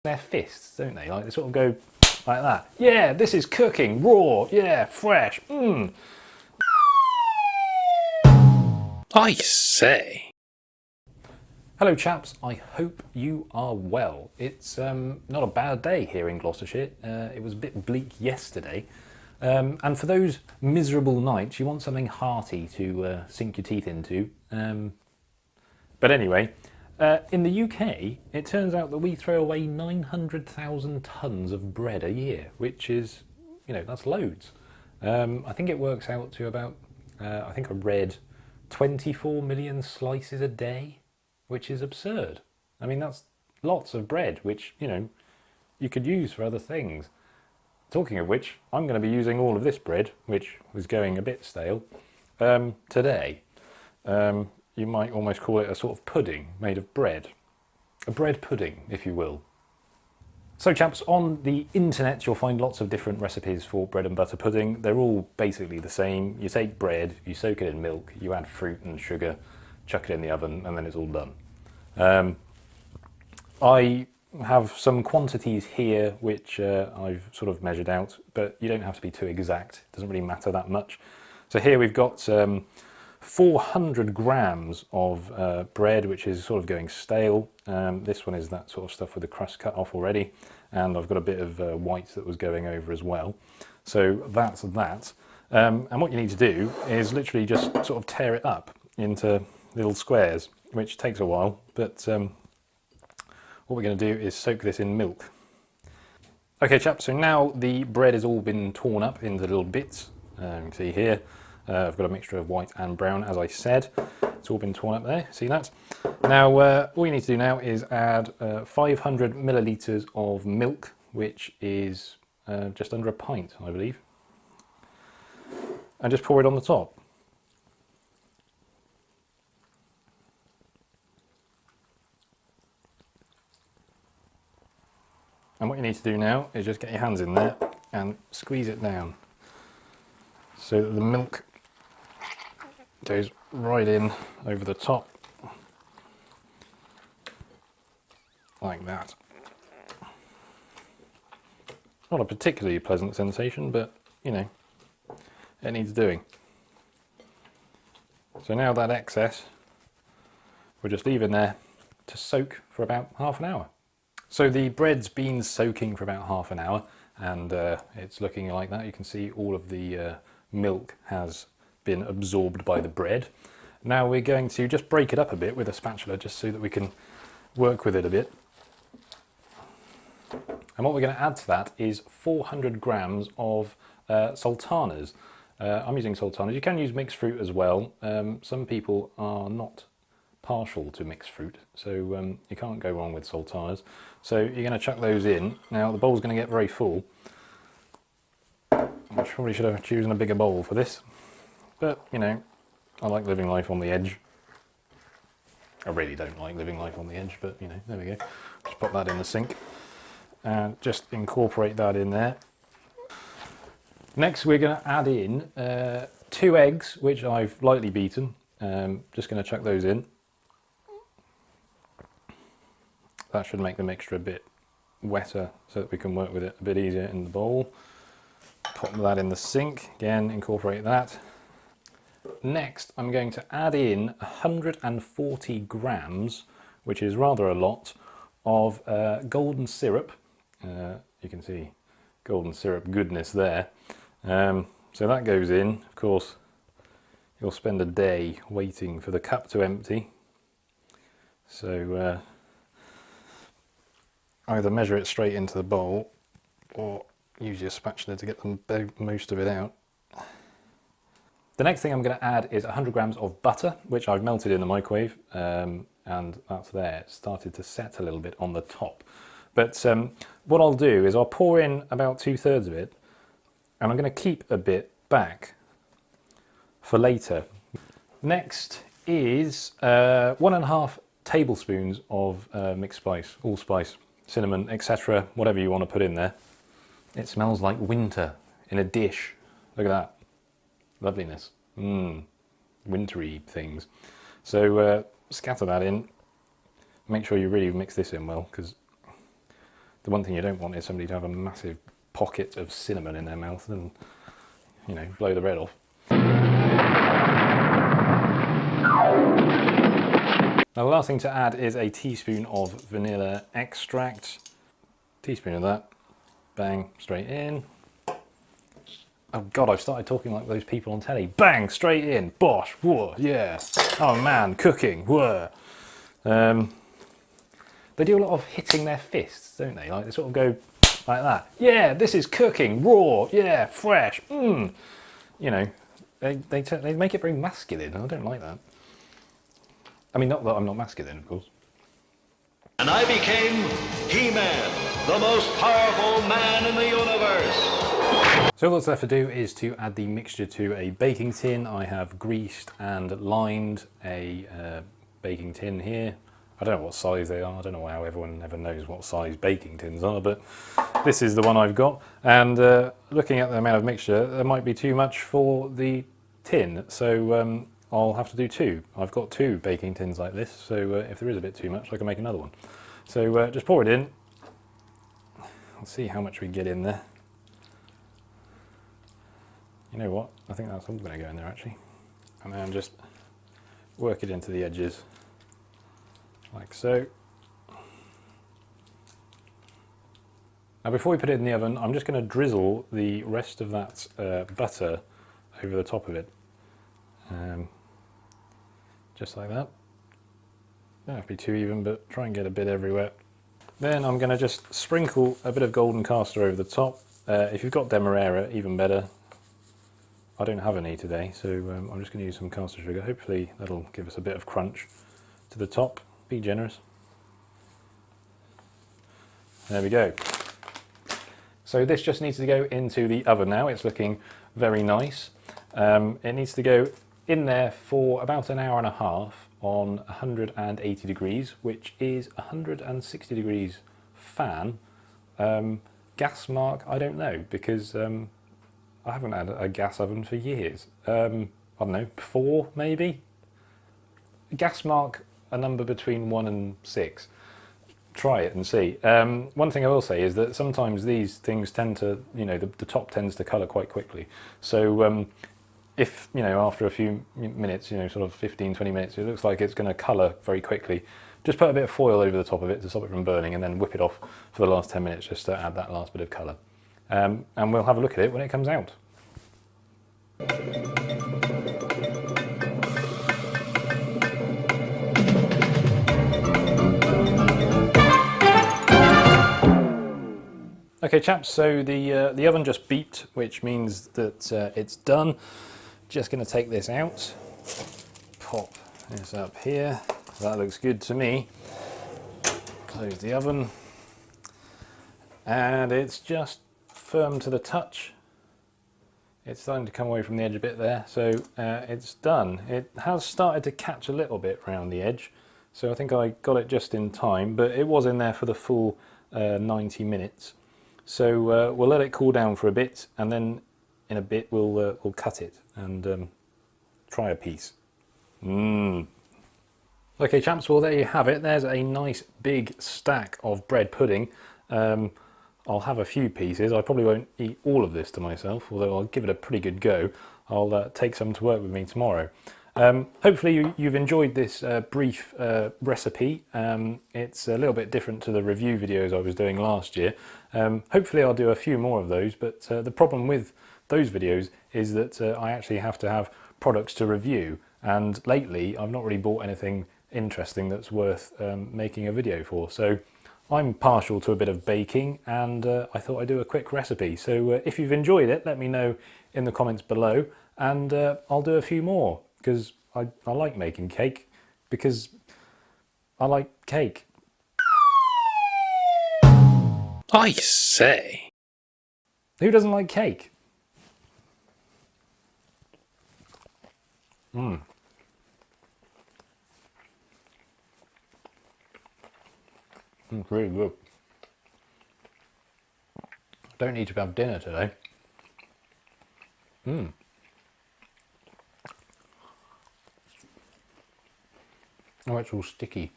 their fists, don't they? Like they sort of go like that. Yeah, this is cooking, raw, yeah, fresh, I say. Hello chaps, I hope you are well. It's not a bad day here in Gloucestershire. It was a bit bleak yesterday. And for those miserable nights, you want something hearty to sink your teeth into. But anyway, in the UK, it turns out that we throw away 900,000 tonnes of bread a year, which is, you know, that's loads. I think it works out to about, I think I read 24 million slices a day, which is absurd. I mean, that's lots of bread, which, you know, you could use for other things. Talking of which, I'm going to be using all of this bread, which was going a bit stale, today. You might almost call it a sort of pudding made of bread. A bread pudding, if you will. So chaps, on the internet you'll find lots of different recipes for bread and butter pudding. They're all basically the same. You take bread, you soak it in milk, you add fruit and sugar, chuck it in the oven, and then it's all done. I have some quantities here which I've sort of measured out, but you don't have to be too exact. It doesn't really matter that much. So here we've got 400 grams of bread, which is sort of going stale. This one is that sort of stuff with the crust cut off already, and I've got a bit of white that was going over as well. So that's that. And what you need to do is literally just sort of tear it up into little squares, which takes a while, but what we're going to do is soak this in milk. Okay chaps, so now the bread has all been torn up into little bits. You can see here, I've got a mixture of white and brown, as I said. It's all been torn up there, see that? Now, all you need to do now is add 500 millilitres of milk, which is just under a pint, I believe. And just pour it on the top. And what you need to do now is just get your hands in there and squeeze it down so that the milk goes right in over the top, like that. Not a particularly pleasant sensation, but you know, it needs doing. So now that excess, we'll just leave in there to soak for about half an hour. So the bread's been soaking for about half an hour, and it's looking like that. You can see all of the milk has been absorbed by the bread. Now we're going to just break it up a bit with a spatula, just so that we can work with it a bit. And what we're going to add to that is 400 grams of sultanas. I'm using sultanas. You can use mixed fruit as well. Some people are not partial to mixed fruit, so you can't go wrong with sultanas. So you're going to chuck those in. Now the bowl's going to get very full. I probably should have chosen a bigger bowl for this, but you know, I like living life on the edge. I really don't like living life on the edge, but you know, there we go. Just pop that in the sink and just incorporate that in there. Next we're going to add in 2 eggs, which I've lightly beaten. Just going to chuck those in. That should make the mixture a bit wetter so that we can work with it a bit easier in the bowl. Pop that in the sink, again incorporate that. Next I'm going to add in 140 grams, which is rather a lot, of golden syrup. You can see golden syrup goodness there. So that goes in. Of course you'll spend a day waiting for the cup to empty. So either measure it straight into the bowl or use your spatula to get most of it out. The next thing I'm going to add is 100 grams of butter, which I've melted in the microwave, and that's there. It started to set a little bit on the top. But what I'll do is I'll pour in about 2/3 of it, and I'm going to keep a bit back for later. Next is 1.5 tablespoons of mixed spice, allspice, cinnamon, etc., whatever you want to put in there. It smells like winter in a dish. Look at that. Loveliness. Wintry things. So scatter that in. Make sure you really mix this in well, because The one thing you don't want is somebody to have a massive pocket of cinnamon in their mouth and, you know, blow the bread off. Now the last thing to add is a teaspoon of vanilla extract. Teaspoon of that. Bang, straight in. Oh God, I've started talking like those people on telly. Bang, straight in. Bosh, whoa, yeah. Oh man, cooking, whoa. They do a lot of hitting their fists, don't they? Like they sort of go like that. Yeah, this is cooking, raw, yeah, fresh, mmm. You know, they make it very masculine, and I don't like that. I mean, not that I'm not masculine, of course. And I became He-Man, the most powerful man in the universe. So what's left to do is to add the mixture to a baking tin. I have greased and lined a baking tin here. I don't know what size they are. I don't know how everyone ever knows what size baking tins are, but this is the one I've got. And looking at the amount of mixture, there might be too much for the tin. So I'll have to do two. I've got two baking tins like this, so if there is a bit too much, I can make another one. So just pour it in. Let's see how much we get in there. You know what? I think that's all going to go in there actually. And then just work it into the edges, like so. Now before we put it in the oven, I'm just going to drizzle the rest of that butter over the top of it. Just like that. Don't have to be too even, but try and get a bit everywhere. Then I'm going to just sprinkle a bit of golden castor over the top. If you've got demerara, even better. I don't have any today, so I'm just going to use some caster sugar. Hopefully that'll give us a bit of crunch to the top. Be generous. There we go. So this just needs to go into the oven now. It's looking very nice. It needs to go in there for about an hour and a half on 180 degrees, which is 160 degrees fan. Gas mark, I don't know, because I haven't had a gas oven for years. I don't know, 4 maybe? Gas mark a number between 1 and 6. Try it and see. One thing I will say is that sometimes these things tend to, you know, the top tends to colour quite quickly. So if, you know, after a few minutes, you know, sort of 15, 20 minutes, it looks like it's going to colour very quickly, just put a bit of foil over the top of it to stop it from burning and then whip it off for the last 10 minutes just to add that last bit of colour. And we'll have a look at it when it comes out. Okay chaps, so the oven just beeped, which means that it's done. Just going to take this out, pop this up here, that looks good to me. Close the oven, and it's just firm to the touch. It's starting to come away from the edge a bit there, so it's done. It has started to catch a little bit around the edge, so I think I got it just in time, but it was in there for the full 90 minutes. So we'll let it cool down for a bit, and then in a bit we'll cut it and try a piece. Okay chaps, well there you have it. There's a nice big stack of bread pudding. I'll have a few pieces. I probably won't eat all of this to myself, although I'll give it a pretty good go. I'll take some to work with me tomorrow. Hopefully you've enjoyed this brief recipe. It's a little bit different to the review videos I was doing last year. Hopefully I'll do a few more of those, but the problem with those videos is that I actually have to have products to review, and lately I've not really bought anything interesting that's worth making a video for. So I'm partial to a bit of baking, and I thought I'd do a quick recipe. So if you've enjoyed it, let me know in the comments below, and I'll do a few more, because I like making cake, because I like cake. I say. Who doesn't like cake? It's really good. Don't need to have dinner today. Oh, it's all sticky.